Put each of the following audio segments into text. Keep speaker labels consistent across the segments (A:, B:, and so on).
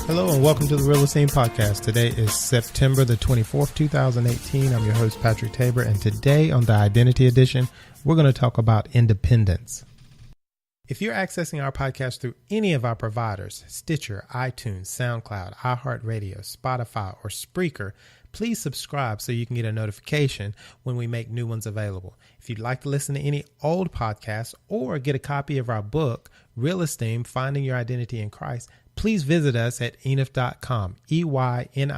A: Hello and welcome to the Real-Esteem podcast. Today is September the 24th, 2018. I'm your host, Patrick Tabor, and today on the Identity Edition, we're going to talk about independence. If you're accessing our podcast through any of our providers, Stitcher, iTunes, SoundCloud, iHeartRadio, Spotify, or Spreaker, please subscribe so you can get a notification when we make new ones available. If you'd like to listen to any old podcasts or get a copy of our book, Real-Esteem, Finding Your Identity in Christ, please visit us at enith.com, EYNIITH.com.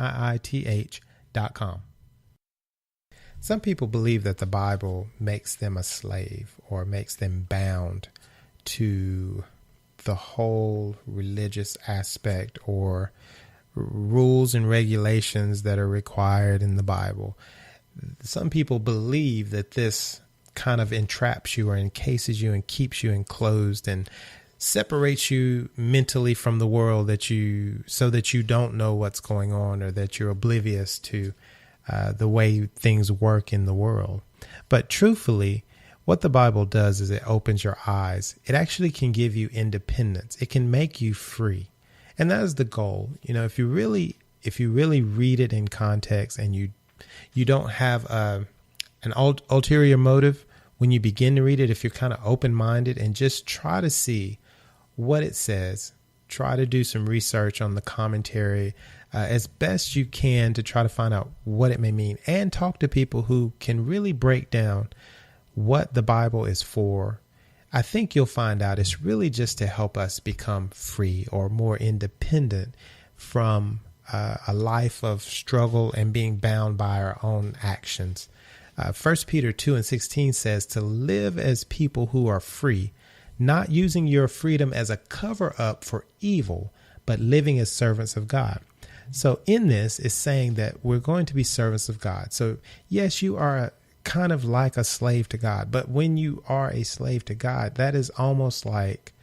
A: Some people believe that the Bible makes them a slave or makes them bound to the whole religious aspect or rules and regulations that are required in the Bible. Some people believe that this kind of entraps you or encases you and keeps you enclosed and separates you mentally from the world so that you don't know what's going on or that you're oblivious to the way things work in the world. But truthfully, what the Bible does is it opens your eyes. It actually can give you independence. It can make you free. And that is the goal. You know, if you really read it in context and you don't have an ulterior motive when you begin to read it, if you're kind of open-minded and just try to see what it says, try to do some research on the commentary as best you can to try to find out what it may mean and talk to people who can really break down what the Bible is for. I think you'll find out it's really just to help us become free or more independent from a life of struggle and being bound by our own actions. 1 Peter 2:16 says to live as people who are free, not using your freedom as a cover up for evil, but living as servants of God. So in this is saying that we're going to be servants of God. So yes, you are kind of like a slave to God, but when you are a slave to God, that is almost like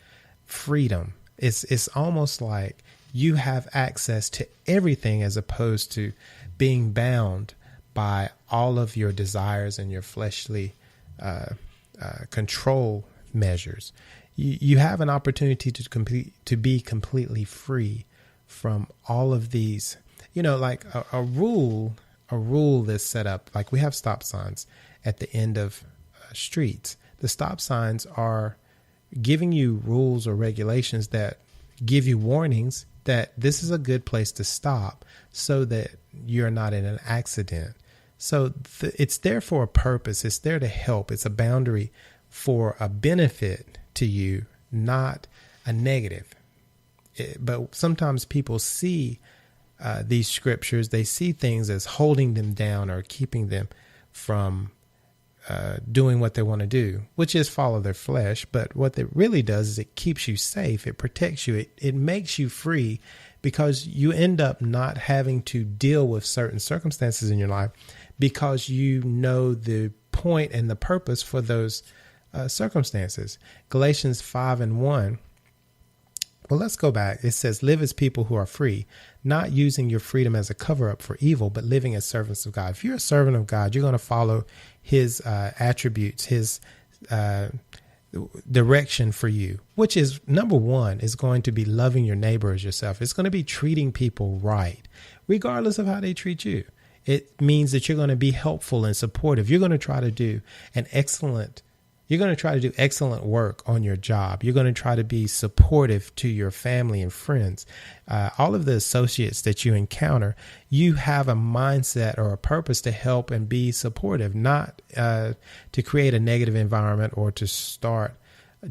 A: freedom. It's almost like you have access to everything as opposed to being bound by all of your desires and your fleshly control measures. You have an opportunity to be completely free from all of these, like a rule that's set up, like we have stop signs at the end of streets. The stop signs are giving you rules or regulations that give you warnings that this is a good place to stop so that you're not in an accident. So it's there for a purpose. It's there to help. It's a boundary for a benefit to you, not a negative. But sometimes people see these scriptures, they see things as holding them down or keeping them from doing what they want to do, which is follow their flesh. But what it really does is it keeps you safe. It protects you. It makes you free because you end up not having to deal with certain circumstances in your life because you know the point and the purpose for those circumstances. Galatians 5:1. Well, let's go back. It says, live as people who are free, not using your freedom as a cover up for evil, but living as servants of God. If you're a servant of God, you're going to follow his attributes, his direction for you, which is number one, is going to be loving your neighbor as yourself. It's going to be treating people right, regardless of how they treat you. It means that you're going to be helpful and supportive. You're going to try to do excellent work on your job. You're going to try to be supportive to your family and friends. All of the associates that you encounter, you have a mindset or a purpose to help and be supportive, not to create a negative environment or to start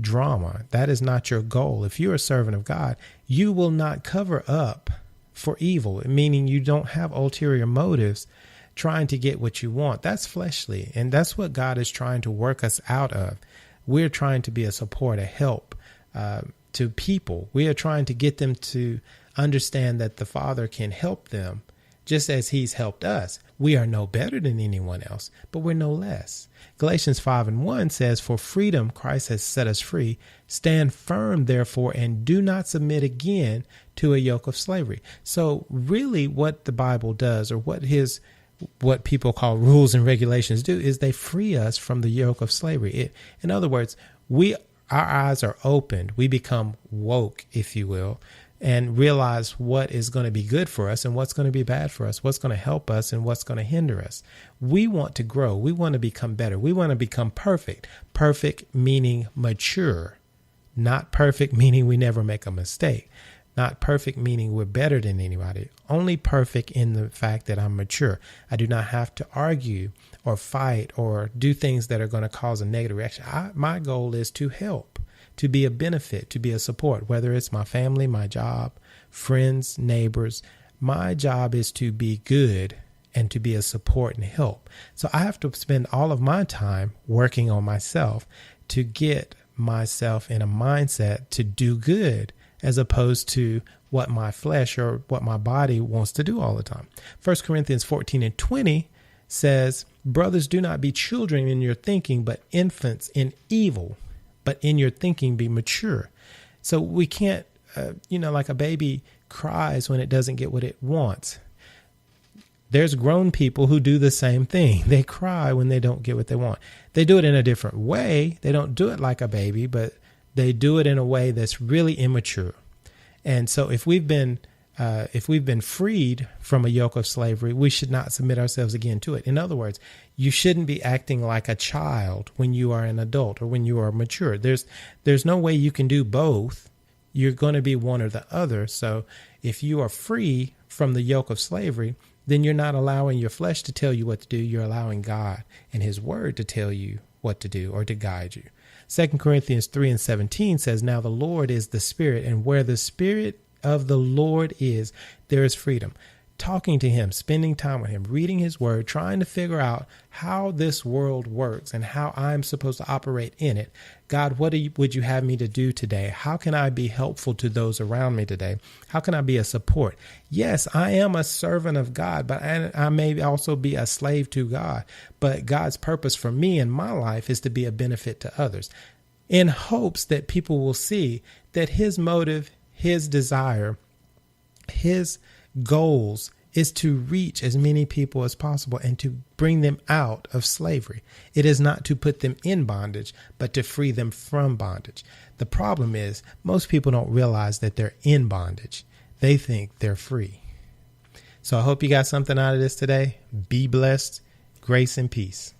A: drama. That is not your goal. If you're a servant of God, you will not cover up for evil, meaning you don't have ulterior motives trying to get what you want. That's fleshly. And that's what God is trying to work us out of. We're trying to be a support, a help to people. We are trying to get them to understand that the Father can help them just as he's helped us. We are no better than anyone else, but we're no less. Galatians 5:1 says, for freedom, Christ has set us free. Stand firm, therefore, and do not submit again to a yoke of slavery. So really what the Bible does, or what people call rules and regulations do, is they free us from the yoke of slavery. In other words, our eyes are opened. We become woke, if you will. and realize what is going to be good for us and what's going to be bad for us, what's going to help us and what's going to hinder us. We want to grow. We want to become better. We want to become perfect. Perfect meaning mature. Not perfect meaning we never make a mistake. Not perfect meaning we're better than anybody. Only perfect in the fact that I'm mature. I do not have to argue or fight or do things that are going to cause a negative reaction. My goal is to help, to be a benefit, to be a support, whether it's my family, my job, friends, neighbors. My job is to be good and to be a support and help. So I have to spend all of my time working on myself to get myself in a mindset to do good, as opposed to what my flesh or what my body wants to do all the time. 1 Corinthians 14:20 says, brothers, do not be children in your thinking, but infants in evil, but in your thinking be mature. So we can't, like a baby cries when it doesn't get what it wants. There's grown people who do the same thing. They cry when they don't get what they want. They do it in a different way. They don't do it like a baby, but they do it in a way that's really immature. And so if we've been freed from a yoke of slavery, we should not submit ourselves again to it. In other words, you shouldn't be acting like a child when you are an adult or when you are mature. There's no way you can do both. You're going to be one or the other. So if you are free from the yoke of slavery, then you're not allowing your flesh to tell you what to do. You're allowing God and his word to tell you what to do or to guide you. 2 Corinthians 3:17 says, now the Lord is the Spirit, and where the Spirit of the Lord is, there is freedom. Talking to him, spending time with him, reading his word, trying to figure out how this world works and how I'm supposed to operate in it. God, what would you have me to do today? How can I be helpful to those around me today? How can I be a support? Yes, I am a servant of God, but I may also be a slave to God. But God's purpose for me in my life is to be a benefit to others, in hopes that people will see that his motive, his desire, his goals is to reach as many people as possible and to bring them out of slavery. It is not to put them in bondage, but to free them from bondage. The problem is most people don't realize that they're in bondage. They think they're free. So I hope you got something out of this today. Be blessed. Grace and peace.